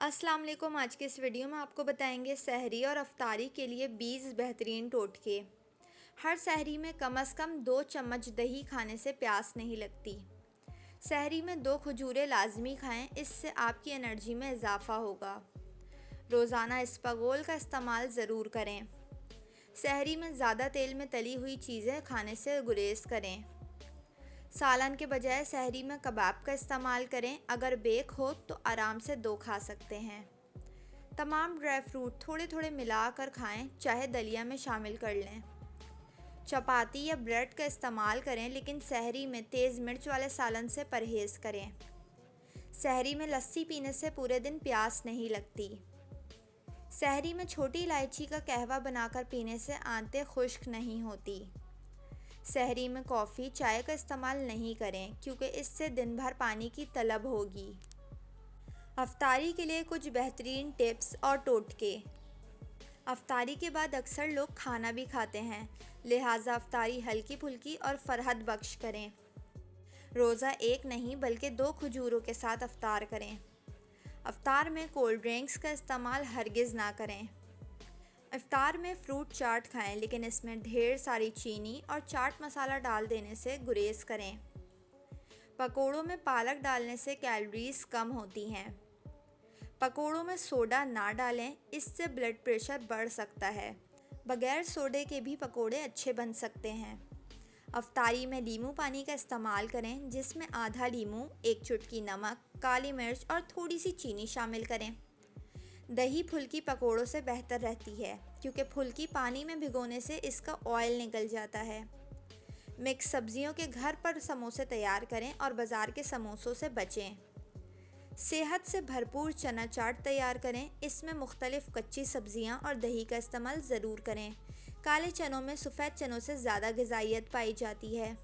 अस्सलाम वालेकुम। आज के इस वीडियो में आपको बताएंगे सहरी और अफ्तारी के लिए 20 बेहतरीन टोटके। हर सहरी में कम से कम 2 चम्मच दही खाने से प्यास नहीं लगती। सहरी में 2 खजूरें लाजमी खाएं, इससे आपकी एनर्जी में इजाफ़ा होगा। रोज़ाना इस्बगोल का इस्तेमाल ज़रूर करें। सहरी में ज़्यादा तेल में तली हुई चीज़ें खाने से गुरेज करें। सालन के बजाय सहरी में कबाब का इस्तेमाल करें। अगर बेक हो तो आराम से 2 खा सकते हैं। तमाम ड्राई फ्रूट थोड़े थोड़े मिलाकर खाएं, चाहे दलिया में शामिल कर लें। चपाती या ब्रेड का इस्तेमाल करें, लेकिन सहरी में तेज़ मिर्च वाले सालन से परहेज़ करें। सहरी में लस्सी पीने से पूरे दिन प्यास नहीं लगती। सहरी में छोटी इलायची का कहवा बनाकर पीने से आंतें खुश्क नहीं होती। सहरी में कॉफ़ी चाय का इस्तेमाल नहीं करें, क्योंकि इससे दिन भर पानी की तलब होगी। अफ्तारी के लिए कुछ बेहतरीन टिप्स और टोटके। अफ्तारी के बाद अक्सर लोग खाना भी खाते हैं, लिहाजा अफ्तारी हल्की फुल्की और फरहत बख्श करें। रोज़ा एक नहीं बल्कि 2 खजूरों के साथ अफ्तार करें। अफ्तार में कोल्ड ड्रिंक्स का इस्तेमाल हरगिज़ ना करें। इफ्तार में फ्रूट चाट खाएं, लेकिन इसमें ढेर सारी चीनी और चाट मसाला डाल देने से गुरेज करें। पकोड़ों में पालक डालने से कैलोरीज कम होती हैं। पकोड़ों में सोडा ना डालें, इससे ब्लड प्रेशर बढ़ सकता है। बगैर सोडे के भी पकोड़े अच्छे बन सकते हैं। अफ्तारी में नींबू पानी का इस्तेमाल करें, जिसमें आधा नींबू, 1 चुटकी नमक, काली मिर्च और थोड़ी सी चीनी शामिल करें। दही फुल्की पकोड़ों से बेहतर रहती है, क्योंकि फुल्की पानी में भिगोने से इसका ऑयल निकल जाता है। मिक्स सब्जियों के घर पर समोसे तैयार करें और बाज़ार के समोसों से बचें। सेहत से भरपूर चना चाट तैयार करें, इसमें मुख्तलिफ कच्ची सब्जियां और दही का इस्तेमाल ज़रूर करें। काले चनों में सफ़ेद चनों से ज़्यादा ग़िज़ाइयत पाई जाती है।